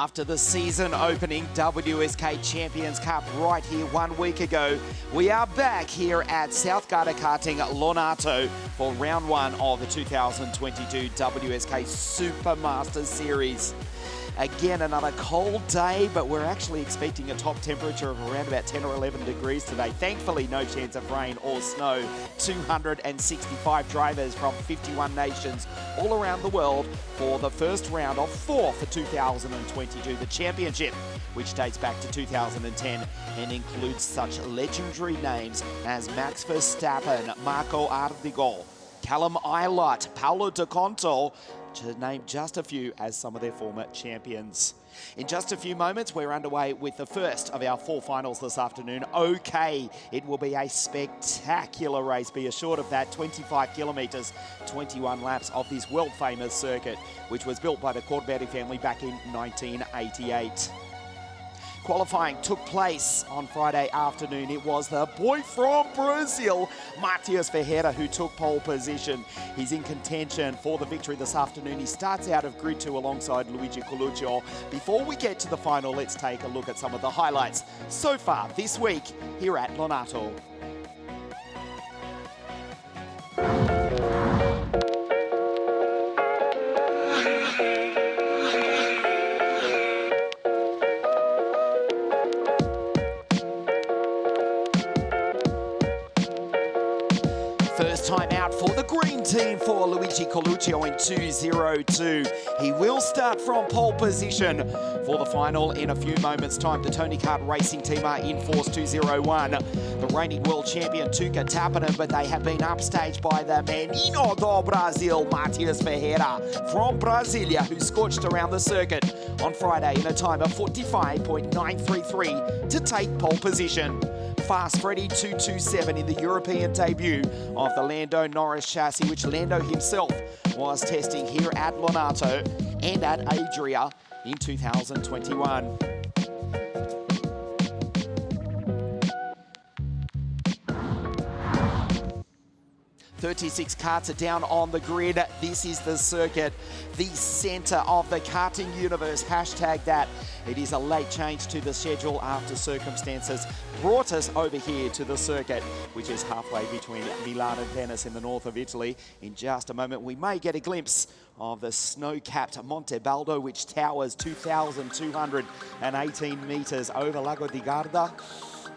After the season opening WSK Champions Cup right here 1 week ago, we are back here at South Garda Karting LONATO for round one of the 2022 WSK Supermasters Series. Again, another cold day, but we're actually expecting a top temperature of around about 10 or 11 degrees today. Thankfully, no chance of rain or snow. 265 drivers from 51 nations all around the world for the first round of four for 2022, the championship, which dates back to 2010 and includes such legendary names as Max Verstappen, Marco Ardigol, Callum Ilott, Paulo De Conto, to name just a few as some of their former champions. In just a few moments, we're underway with the first of our four finals this afternoon. Okay, it will be a spectacular race, be assured of that. 25 kilometres, 21 laps of this world-famous circuit, which was built by the Corberti family back in 1988. Qualifying took place on Friday afternoon. It was the boy from Brazil, Matias Ferreira, who took pole position. He's in contention for the victory this afternoon. He starts out of grid 2 alongside Luigi Coluccio. Before we get to the final, let's take a look at some of the highlights so far this week here at LONATO. First time out for the green team for Luigi Coluccio in 2:02. He will start from pole position for the final in a few moments' time. The Tony Kart Racing team are in force 2:01. The reigning world champion Tuca Tappanen, but they have been upstaged by the Menino do Brasil, Matias Ferreira from Brasilia, who scorched around the circuit on Friday in a time of 45.933 to take pole position. Fast Freddy 227 in the European debut of the Lando Norris chassis, which Lando himself was testing here at LONATO and at Adria in 2021. 36 karts are down on the grid. This is the circuit, the centre of the karting universe. Hashtag that. It is a late change to the schedule after circumstances brought us over here to the circuit, which is halfway between Milan and Venice in the north of Italy. In just a moment, we may get a glimpse of the snow-capped Monte Baldo, which towers 2,218 metres over Lago di Garda.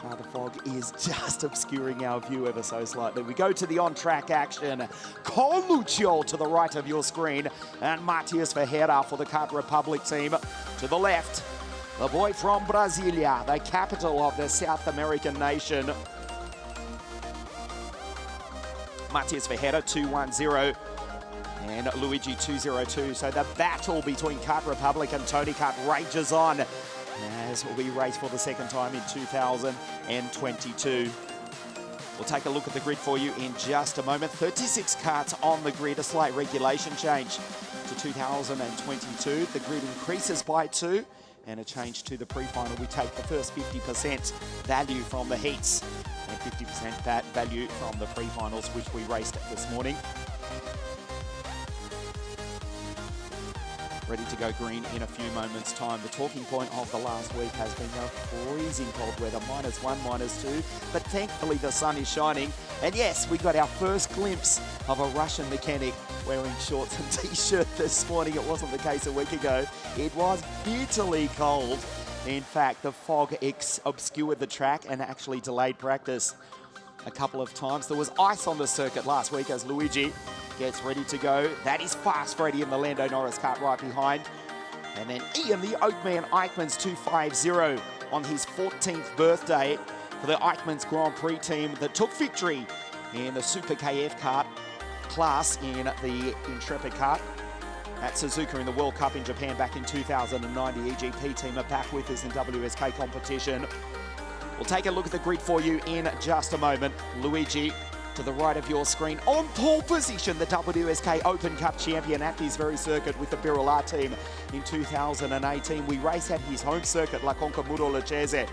The fog is just obscuring our view ever so slightly. We go to the on-track action. Coluccio to the right of your screen, and Matias Ferreira for the Kart Republic team to the left. The boy from Brasilia, the capital of the South American nation. Matias Ferreira 210 and Luigi 202. So the battle between Kart Republic and Tony Kart rages on as we race for the second time in 2022. We'll take a look at the grid for you in just a moment. 36 karts on the grid, a slight regulation change to 2022. The grid increases by 2 and a change to the pre-final. We take the first 50% value from the heats and 50% value from the pre-finals, which we raced this morning. Ready to go green in a few moments' time. The talking point of the last week has been the freezing cold weather, -1, -2, but thankfully the sun is shining. And yes, we got our first glimpse of a Russian mechanic wearing shorts and t-shirt this morning. It wasn't the case a week ago. It was bitterly cold. In fact, the fog obscured the track and actually delayed practice a couple of times. There was ice on the circuit last week as Luigi gets ready to go. That is Fast Freddy in the Lando Norris kart right behind. And then Ian the Oakman Eichmann's 250 on his 14th birthday for the Eichmann's Grand Prix team that took victory in the Super KF kart class in the Intrepid kart at Suzuka in the World Cup in Japan back in 2009. The EGP team are back with us in WSK competition. We'll take a look at the grid for you in just a moment. Luigi to the right of your screen on pole position, the WSK Open Cup champion at this very circuit with the Birola team in 2018. We race at his home circuit, La Concomuro Lecce,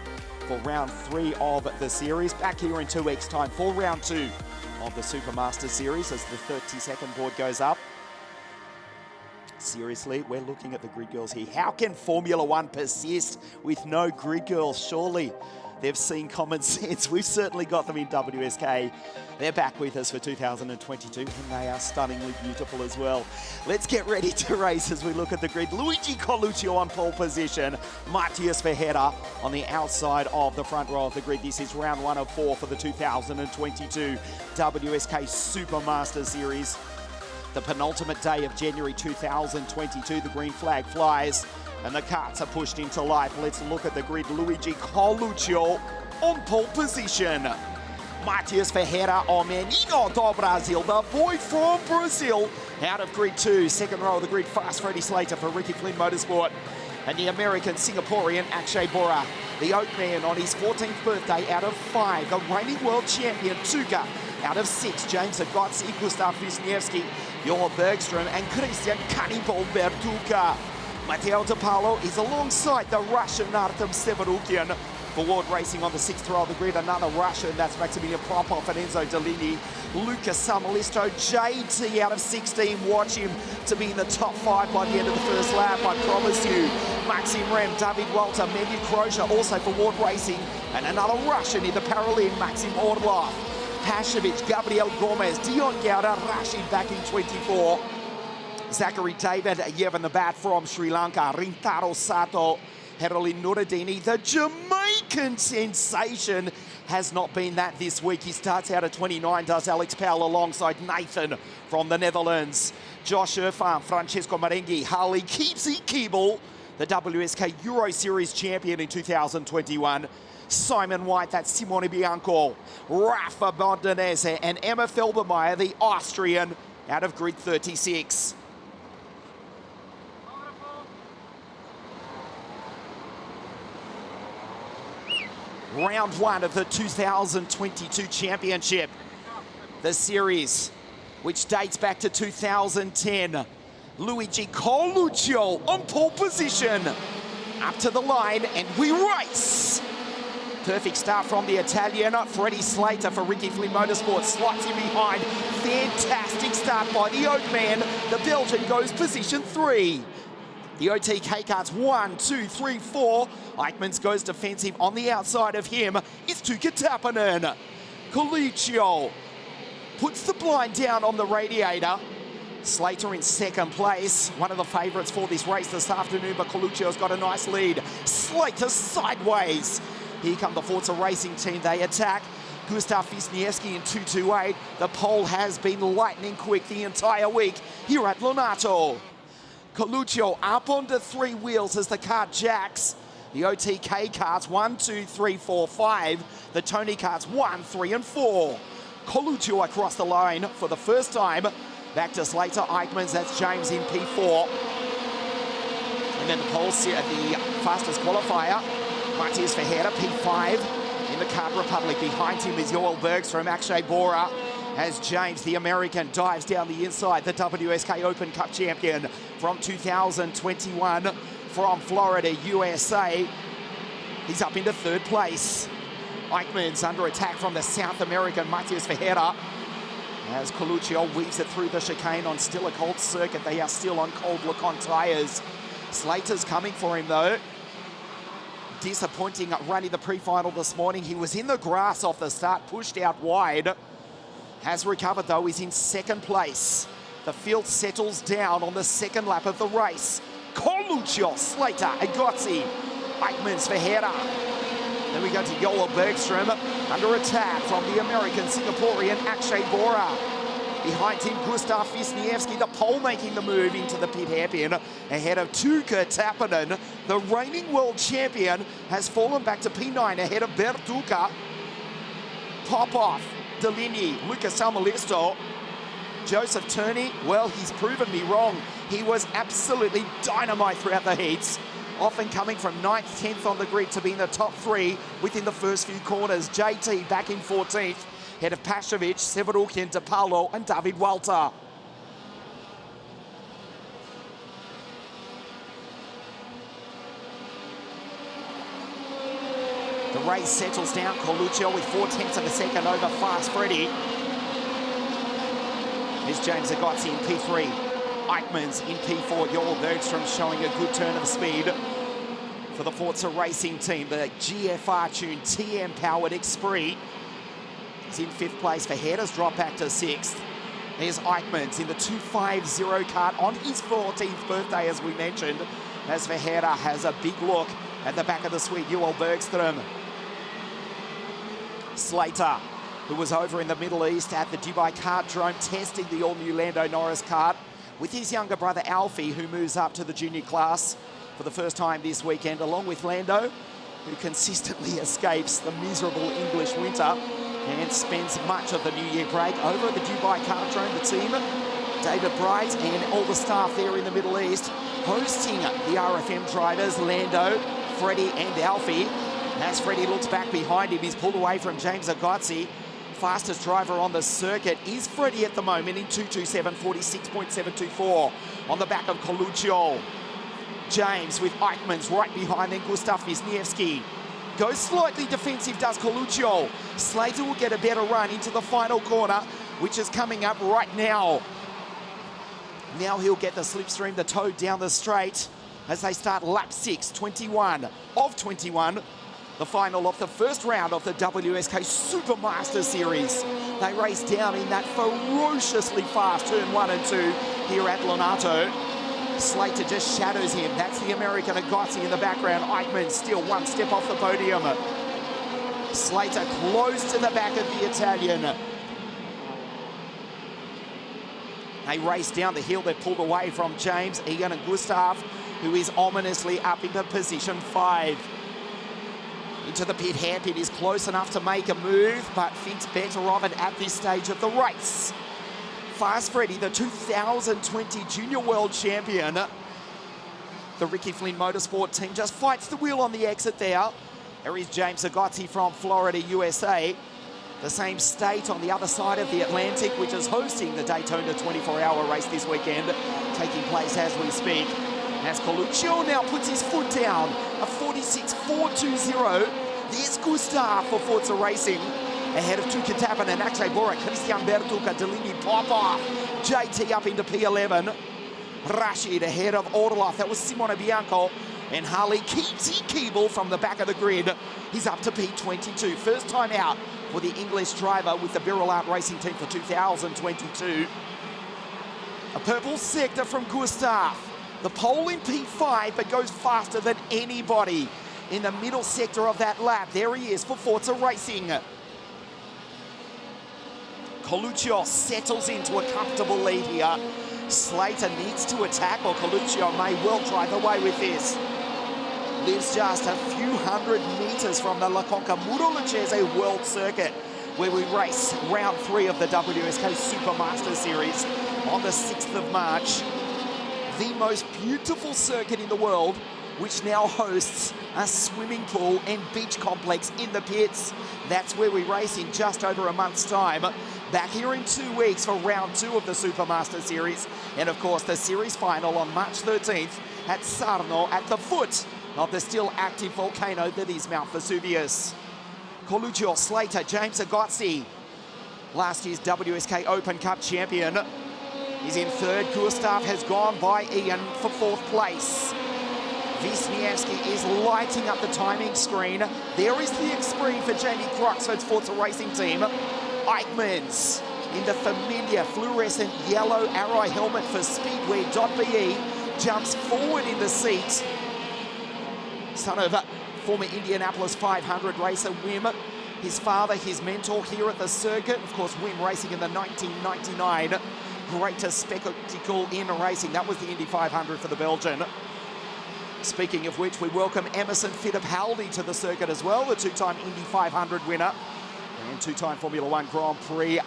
for round 3 of the series. Back here in 2 weeks' time for round 2 of the Supermaster Series as the 30-second board goes up. Seriously, we're looking at the grid girls here. How can Formula One persist with no grid girls? Surely they've seen common sense. We've certainly got them in WSK. They're back with us for 2022, and they are stunningly beautiful as well. Let's get ready to race as we look at the grid. Luigi Coluccio on pole position. Matthias Verheera on the outside of the front row of the grid. This is round 1 of 4 for the 2022 WSK Supermaster Series. The penultimate day of January 2022, the green flag flies and the karts are pushed into life. Let's look at the grid. Luigi Coluccio on pole position. Matthias Verheera, o menino do Brasil, the boy from Brazil, out of grid 2. Second row of the grid, fast Freddie Slater for Ricky Flynn Motorsport. And the American Singaporean Akshay Bora, the Oakman on his 14th birthday out of 5. The reigning world champion Tuka out of 6. James Agotzi, Gustav Wisniewski, Joel Bergström and Christian Cannibal Bertuka. Matteo De Paulo is alongside the Russian Artem Severukian. Forward racing on the 6th row of the grid, another Russian, that's Maximilian Popov and Enzo Delini. Lucas Samolisto, JT out of 16, watch him to be in the top 5 by the end of the first lap, I promise you. Maxim Rem, David Walter, Mendy Crozier, also forward racing, and another Russian in the parallel, Maxim Orlov. Pashevic, Gabriel Gomez, Dion Gauda, Rashid back in 24. Zachary David, Yevon the Bat from Sri Lanka, Rintaro Sato, Herolin Nuruddini, the Jamaican sensation, has not been that this week. He starts out at 29, does Alex Powell alongside Nathan from the Netherlands. Josh Irfan, Francesco Marenghi, Harley Keepsy Keeble, the WSK Euro Series champion in 2021. Simon White, that's Simone Bianco, Rafa Bondinese and Emma Felbermeyer, the Austrian, out of grid 36. Round 1 of the 2022 championship. The series, which dates back to 2010. Luigi Coluccio on pole position. Up to the line and we race. Perfect start from the Italian. Freddie Slater for Ricky Flynn Motorsport slides in behind. Fantastic start by the Oakman. The Belgian goes position 3. The OTK karts 1, 2, 3, 4. Eichmans goes defensive. On the outside of him is Tuukka Tappinen. Coluccio puts the blind down on the radiator. Slater in second place. One of the favourites for this race this afternoon, but Coluccio's got a nice lead. Slater sideways. Here come the Forza Racing team. They attack. Gustav Wisniewski in 228. The pole has been lightning quick the entire week here at Lonato. Coluccio up onto 3 wheels as the kart jacks. The OTK karts 1, 2, 3, 4, 5. The Tony karts 1, 3 and 4. Coluccio across the line for the first time. Back to Slater, Eichmans, that's James in P4. And then the pole set the fastest qualifier. Matthias Verheera, P5. In the Kart Republic, behind him is Joel Bergström, Akshay Bora. As James, the American, dives down the inside, the WSK Open Cup champion from 2021 from Florida, USA. He's up into 3rd place. Eichmans under attack from the South American Matthias Verheera. As Coluccio weaves it through the chicane on still a cold circuit. They are still on cold look-on tyres. Slater's coming for him though. Disappointing running the pre-final this morning. He was in the grass off the start, pushed out wide. Has recovered though, he's in 2nd place. The field settles down on the 2nd lap of the race. Coluccio, Slater, Agotzi, Eichmans, Verheera. Then we go to Joel Bergström, under attack from the American Singaporean Akshay Bora. Behind him, Gustav Wisniewski, the pole making the move into the pit hairpin. Ahead of Tuukka Tappinen, the reigning world champion, has fallen back to P9 ahead of Bertuka. Popov, Delini, Lucas Samolisto. Joseph Turney, well, he's proven me wrong. He was absolutely dynamite throughout the heats. Often coming from 9th, 10th on the grid to be in the top 3 within the first few corners. JT back in 14th. Head of Pashevic, Severukian, De Paulo and David Walter. The race settles down. Coluccio with 4/10 of a second over Fast Freddy. Here's James Agotzi in P3. Eichmann's in P4. Joel Bergstrom showing a good turn of speed for the Forza Racing team. The GFR-tuned TM-powered Esprit is in 5th place. Verheerder's dropped back to 6th. There's Eichmann's in the 250 kart on his 14th birthday, as we mentioned, as Verheerder has a big look at the back of the suite. Joel Bergstrom. Slater, who was over in the Middle East at the Dubai Kartdrome testing the all-new Lando Norris kart with his younger brother Alfie, who moves up to the junior class for the first time this weekend, along with Lando, who consistently escapes the miserable English winter and spends much of the New Year break over at the Dubai Kartdrome. The team, David Bright and all the staff there in the Middle East, hosting the RFM drivers, Lando, Freddie and Alfie. As Freddie looks back behind him, he's pulled away from James Agozzi. Fastest driver on the circuit is Freddie at the moment in 227, 46.724 on the back of Coluccio. James with Eichmann's right behind, then Gustav Wisniewski. Goes slightly defensive, does Coluccio. Slater will get a better run into the final corner, which is coming up right now. Now he'll get the slipstream, the toe down the straight as they start lap 6, 21 of 21. The final of the first round of the WSK Supermaster Series. They race down in that ferociously fast turn 1 and 2 here at Lonato. Slater just shadows him. That's the American Agozzi in the background. Eichmann still one step off the podium. Slater close to the back of the Italian. They race down the hill. They're pulled away from James, Ian and Gustav, who is ominously up into position 5. Into the pit. Hairpin is close enough to make a move, but thinks better of it at this stage of the race. Fast Freddy, the 2020 Junior World Champion. The Ricky Flynn Motorsport team just fights the wheel on the exit there. There is James Agozzi from Florida, USA. The same state on the other side of the Atlantic, which is hosting the Daytona 24-hour race this weekend, taking place as we speak. As Coluccio now puts his foot down, a 46.420. There's Gustav for Forza Racing, ahead of Tuka Tappan and Akshay Bora, Christian Bertuca, Delini Popov, JT up into P11. Rashid ahead of Orlov, that was Simone Bianco, and Harley Keeble from the back of the grid. He's up to P22. First time out for the English driver with the Birolart Racing team for 2022. A purple sector from Gustav. The pole in P5, but goes faster than anybody in the middle sector of that lap. There he is for Forza Racing. Coluccio settles into a comfortable lead here. Slater needs to attack, or Coluccio may well drive away with this. Lives just a few hundred meters from the La Conca Muro Lucchese World Circuit, where we race round 3 of the WSK Supermaster Series on the 6th of March. The most beautiful circuit in the world, which now hosts a swimming pool and beach complex in the pits. That's where we race in just over a month's time. Back here in 2 weeks for round 2 of the Supermaster Series. And of course, the series final on March 13th at Sarno at the foot of the still active volcano that is Mount Vesuvius. Coluccio, Slater, James Agozzi, last year's WSK Open Cup champion, is in 3rd. Gustav has gone by Ian for 4th place. Wisniewski is lighting up the timing screen. There is the Esprit for Jamie Croxford's Forza Racing team. Eichmann's in the familiar fluorescent yellow arrow helmet for Speedwear.be jumps forward in the seat. Son of former Indianapolis 500 racer Wim. His father, his mentor here at the circuit. Of course, Wim racing in the 1999 greatest spectacle in racing. That was the Indy 500 for the Belgian. Speaking of which, we welcome Emerson Fittipaldi to the circuit as well, the 2-time Indy 500 winner and 2-time Formula One Grand Prix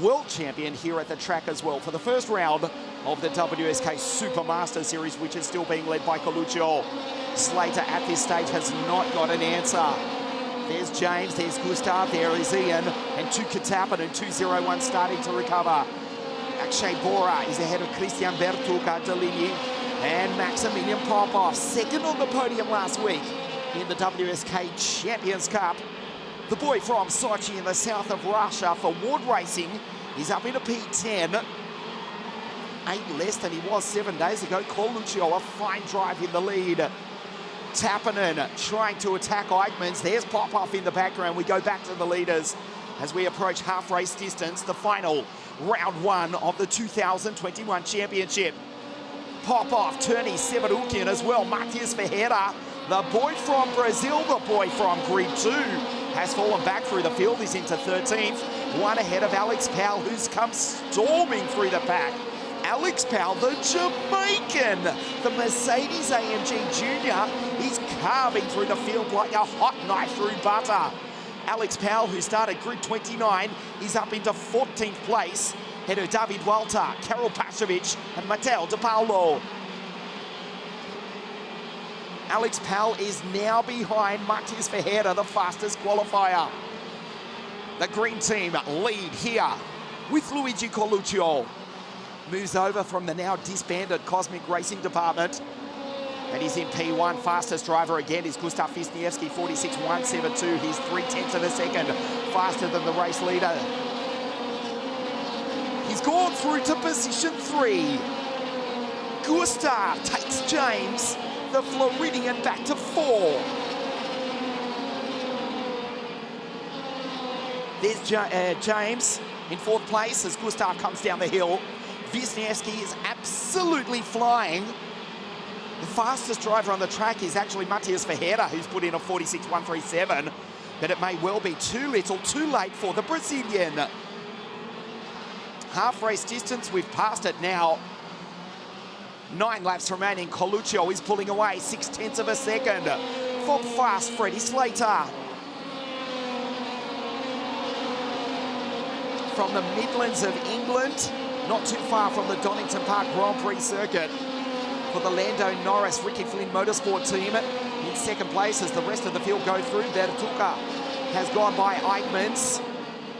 world champion here at the track as well for the first round of the WSK Supermaster Series, which is still being led by Coluccio. Slater at this stage has not got an answer. There's James, there's Gustav, there is Ian, and Tuka Tappan and 201 starting to recover. Akshay Bora is ahead of Christian Bertuca, Delini, and Maximilian Popov, second on the podium last week in the WSK Champions Cup. The boy from Sochi in the south of Russia for Ward Racing is up into P10. 8 less than he was 7 days ago. Coluccio, a fine drive in the lead. Tappanen trying to attack Eichmanns. There's Popoff in the background. We go back to the leaders as we approach half race distance, the final round 1 of the 2021 championship. Popoff, Turney, Severukian as well. Matias Ferreira, the boy from Brazil, the boy from Grid 2, has fallen back through the field. He's into 13th, one ahead of Alex Powell, who's come storming through the pack. Alex Powell, the Jamaican, the Mercedes-AMG Junior, he's carving through the field like a hot knife through butter. Alex Powell, who started Grid 29, is up into 14th place. Ahead of David Walter, Karol Pashovic, and Matteo De Paulo. Alex Powell is now behind Matias Ferreira, the fastest qualifier. The green team lead here with Luigi Coluccio. Moves over from the now disbanded Cosmic Racing Department. And he's in P1. Fastest driver again is Gustav Wisniewski, 46.172. He's 0.3 of a second faster than the race leader. He's gone through to position 3. Gustav takes James, the Floridian, back to 4. There's James in 4th place as Gustav comes down the hill. Wisniewski is absolutely flying. The fastest driver on the track is actually Matias Ferreira, who's put in a 46.137, but it may well be too little, too late for the Brazilian. Half race distance, we've passed it now. 9 laps remaining. Coluccio is pulling away 0.6 of a second from fast Freddie Slater. From the Midlands of England, not too far from the Donington Park Grand Prix circuit. For the Lando Norris Ricky Flynn Motorsport team in 2nd place as the rest of the field go through. Bertucca has gone by Eichmanns.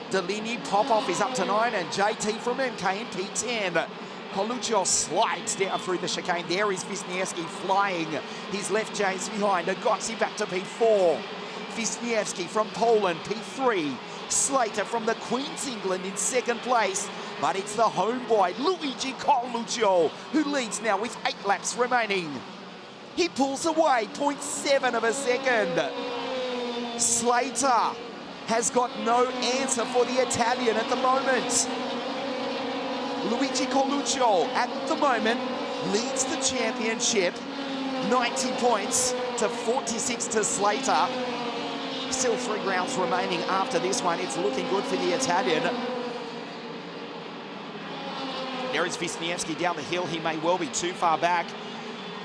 Delaney, Popoff is up to 9, and JT from MK in P10. Coluccio slides down through the chicane. There is Wisniewski flying. He's left James behind. Agotzi back to P4. Wisniewski from Poland, P3. Slater from the Queen's England in 2nd place. But it's the homeboy, Luigi Coluccio, who leads now with 8 laps remaining. He pulls away 0.7 of a second. Slater has got no answer for the Italian at the moment. Luigi Coluccio, at the moment, leads the championship. 90 points to 46 to Slater. Still 3 rounds remaining after this one. It's looking good for the Italian. There is Wisniewski down the hill. He may well be too far back.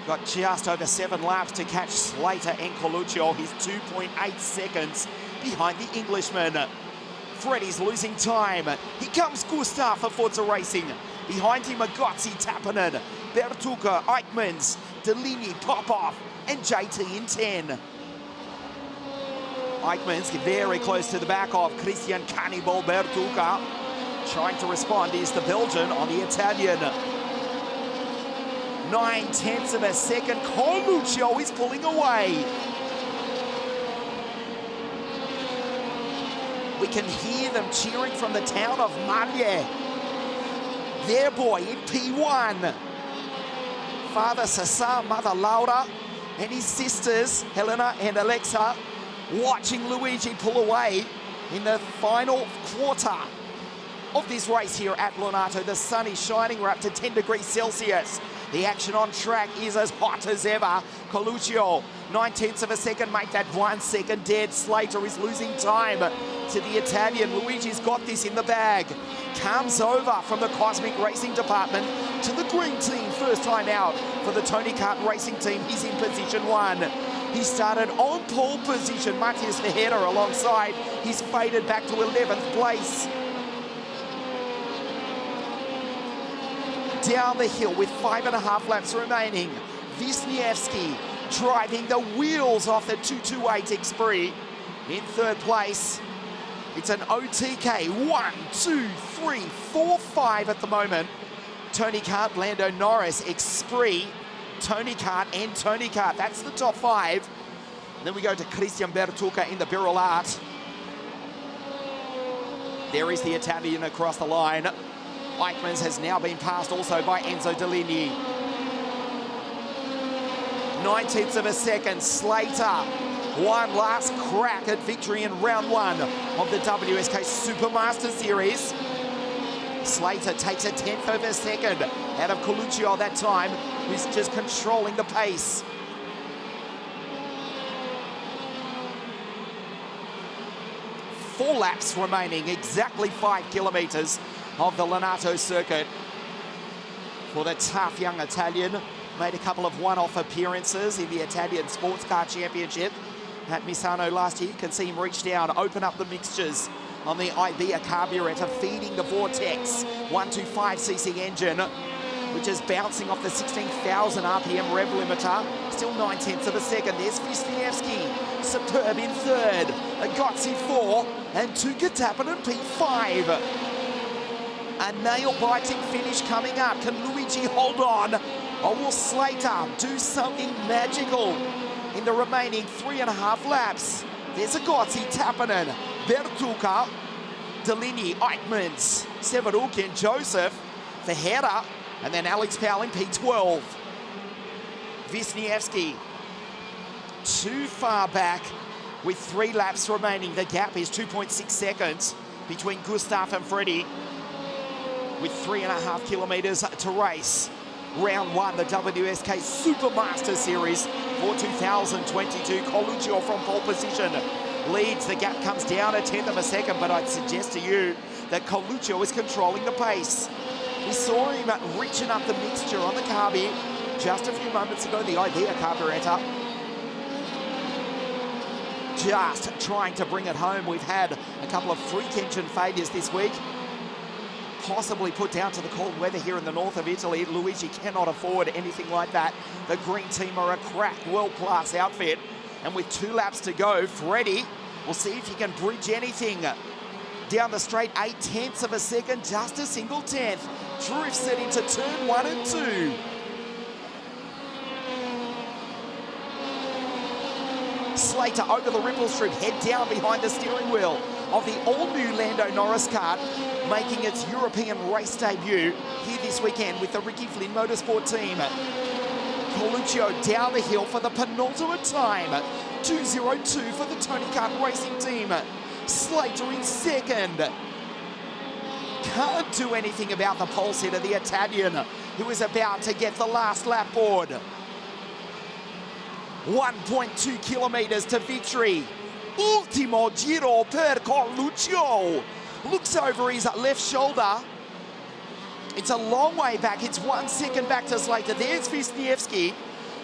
Got just over 7 laps to catch Slater and Coluccio. He's 2.8 seconds behind the Englishman. Freddie's losing time. Here comes Gustav for Forza Racing. Behind him, Agotzi, Tappanen, Bertucca, Eichmanns, Delaney, Popoff, and JT in 10. Eichmanns get very close to the back of Christian Cannibal Bertucca. Trying to respond is the Belgian on the Italian. 0.9 of a second. Coluccio is pulling away. We can hear them cheering from the town of Maglie. Their boy in P1. Father Cesar, Mother Laura, and his sisters, Helena and Alexa, watching Luigi pull away in the final quarter of this race here at Lonato. The sun is shining. We're up to 10 degrees Celsius. The action on track is as hot as ever. Coluccio, 0.9 of a second, make that 1 second dead. Slater is losing time to the Italian. Luigi's got this in the bag. Comes over from the Cosmic Racing Department to the green team. First time out for the Tony Kart Racing team. He's in position 1. He started on pole position. Matias Ferreira alongside. He's faded back to 11th place. Down the hill with 5.5 laps remaining. Wisniewski driving the wheels off the 228 Xpree in 3rd place. It's an OTK 1, 2, 3, 4, 5 at the moment. Tony Kart, Lando Norris, Xpree, Tony Kart and Tony Kart. That's the top 5. Then we go to Christian Bertucca in the Birol Art. There is the Italian across the line. Eichmanns has now been passed also by Enzo Deligny. 9/10 of a second. Slater, one last crack at victory in round one of the WSK Supermaster Series. Slater takes a 1/10 of a second out of Coluccio that time, who's just controlling the pace. Four laps remaining, exactly 5 kilometres of the LONATO circuit for the tough young Italian. Made a couple of one-off appearances in the Italian Sports Car Championship at Misano last year. You can see him reach down, open up the mixtures on the Ibea carburetor, feeding the Vortex 125cc engine, which is bouncing off the 16,000 RPM rev limiter. Still 9/10 of a second. There's Wisniewski, superb in third. Agozzi 4 and Tuka Tappanen P5. A nail-biting finish coming up. Can Luigi hold on? Or will Slater do something magical in the remaining 3.5 laps? There's Agozzi, Tappanen, Bertucca, Deligny, Eichmanns, Severukin, Joseph, Verheera, and then Alex Powell in P12. Wisniewski too far back with 3 laps remaining. The gap is 2.6 seconds between Gustav and Freddie, with 3.5 kilometres to race. Round one, the WSK Supermaster Series for 2022. Coluccio from pole position leads. The gap comes down a 1/10 of a second, but I'd suggest to you that Coluccio is controlling the pace. We saw him reaching up the mixture on the carby just a few moments ago, the Ibea carburetor. Just trying to bring it home. We've had a couple of freak engine failures this week, possibly put down to the cold weather here in the north of Italy. Luigi cannot afford anything like that. The green team are a crack, world-class outfit. And with 2 laps to go, Freddie will see if he can bridge anything. Down the straight, 8/10 of a second, just a single 10th. Drifts it into turn 1 and 2. Slater over the ripple strip, head down behind the steering wheel of the all-new Lando Norris kart, making its European race debut here this weekend with the Ricky Flynn Motorsport team. Coluccio down the hill for the penultimate time. 2:02 for the Tony Kart Racing team. Slater in second. Can't do anything about the pole sitter, the Italian, who is about to get the last lap board. 1.2 kilometres to victory. Ultimo giro per Coluccio. Looks over his left shoulder. It's a long way back. It's 1 second back to Slater. There's Wisniewski,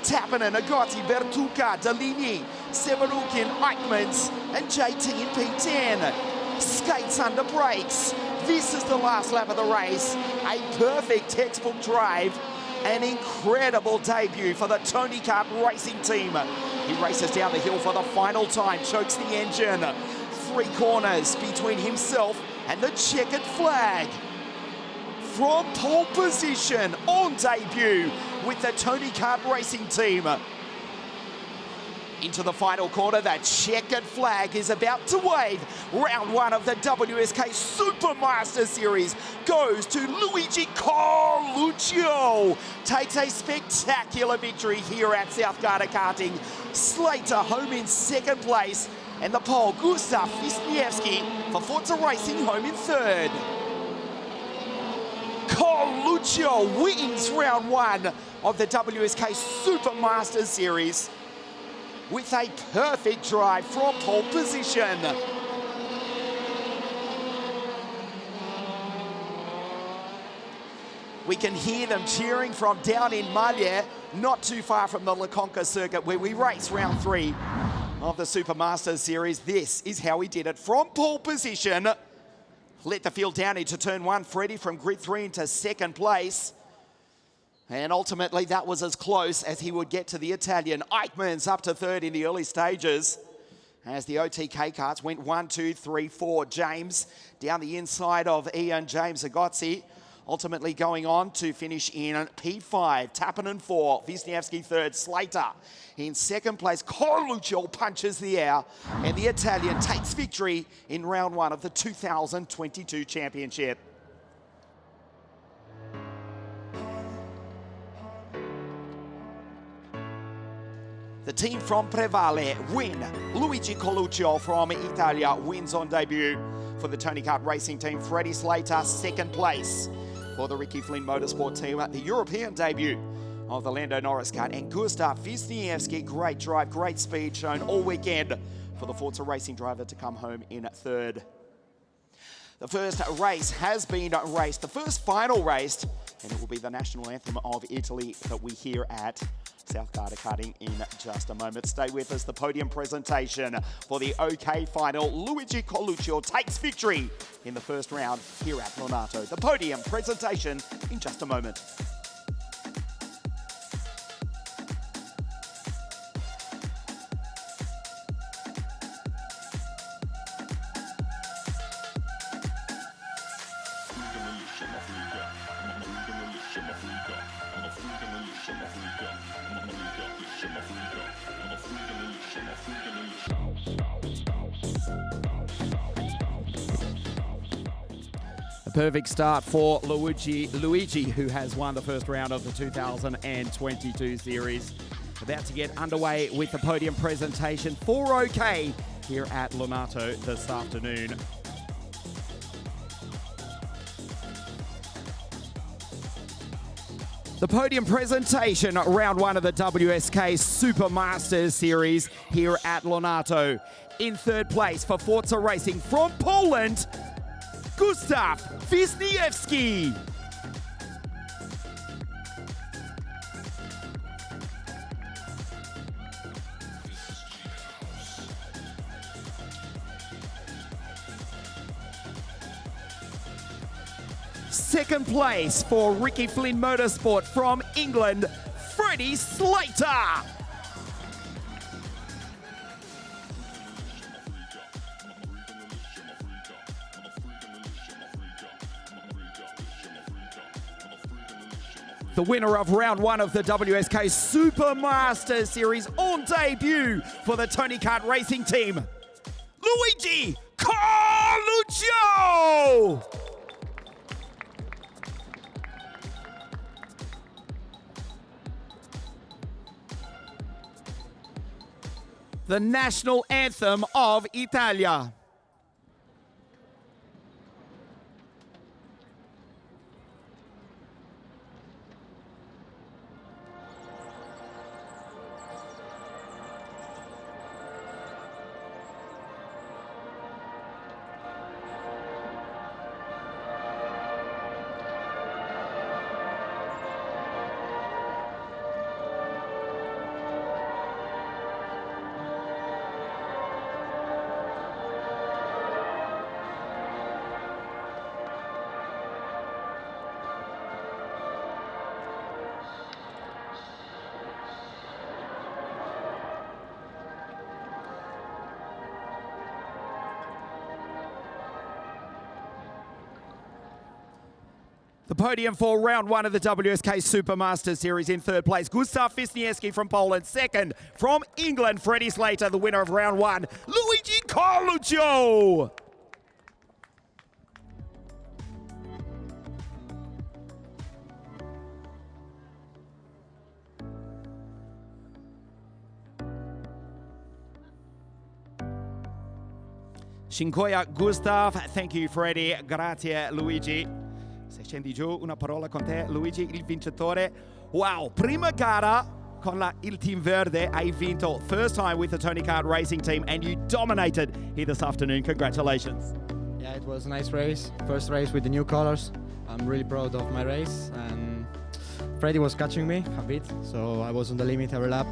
Tappanen, Agozzi, Bertucca, Deligny, Severukin, Eichmanns, and JT in P10. Skates under brakes. This is the last lap of the race. A perfect textbook drive. An incredible debut for the Tony Kart Racing team. He races down the hill for the final time, chokes the engine. 3 corners between himself and the checkered flag. From pole position on debut with the Tony Kart Racing team. Into the final corner, that checkered flag is about to wave. Round one of the WSK Supermaster Series goes to Luigi Coluccio. Takes a spectacular victory here at South Garda Karting. Slater home in second place, and the pole, Gustav Wisniewski for Forza Racing home in third. Coluccio wins round one of the WSK Supermaster Series with a perfect drive from pole position. We can hear them cheering from down in Maglia, not too far from the La Conca circuit where we race round 3 of the Supermaster Series. This is how he did it from pole position. Let the field down into turn 1. Freddie from grid 3 into second place. And ultimately, that was as close as he would get to the Italian. Eichmanns up to third in the early stages as the OTK karts went 1, 2, 3, 4. James down the inside of Ian James Agozzi, ultimately going on to finish in P5. Tappanen 4, Wisniewski third, Slater in second place. Coluccio punches the air, and the Italian takes victory in round 1 of the 2022 championship. The team from Prevale win. Luigi Coluccio from Italia wins on debut. For the Tony Kart Racing team, Freddie Slater, second place. For the Ricky Flynn Motorsport team, the European debut of the Lando Norris Kart, and Gustav Wisniewski, great drive, great speed shown all weekend for the Forza Racing driver to come home in third. The first race has been raced, the first final race, and it will be the national anthem of Italy that we hear at South Garda Karting in just a moment. Stay with us. The podium presentation for the OK final. Luigi Coluccio takes victory in the first round here at Lonato. The podium presentation in just a moment. A perfect start for Luigi, who has won the first round of the 2022 series. About to get underway with the podium presentation for OK here at Lonato this afternoon. The podium presentation, round one of the WSK Super Masters Series here at Lonato. In third place for Forza Racing from Poland, Gustav Wisniewski. Second place for Ricky Flynn Motorsport from England, Freddie Slater. The winner of round one of the WSK Super Masters Series on debut for the Tony Kart Racing team, Luigi Coluccio. The national anthem of Italia. The podium for round one of the WSK Super Masters Series. In third place, Gustav Wisniewski from Poland. Second, from England, Freddie Slater, the winner of round one, Luigi Coluccio. Shinkoya Gustav, thank you Freddie, grazie Luigi. Se scendi giù, una parola con te, Luigi, il vincitore. Wow, prima gara con il team verde, hai vinto first time with the Tony Kart Racing team, and you dominated here this afternoon. Congratulations. Yeah, it was a nice race. First race with the new colors. I'm really proud of my race, and Freddie was catching me a bit, so I was on the limit every lap.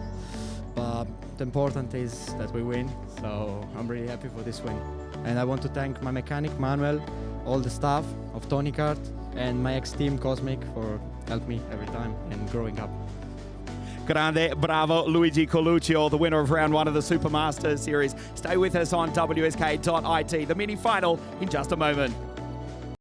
But the important is that we win, so I'm really happy for this win. And I want to thank my mechanic, Manuel, all the staff of Tony Kart, and my ex-team Cosmic for helping me every time and growing up. Grande, bravo, Luigi Coluccio, the winner of round one of the Super Masters Series. Stay with us on WSK.it, the mini-final in just a moment.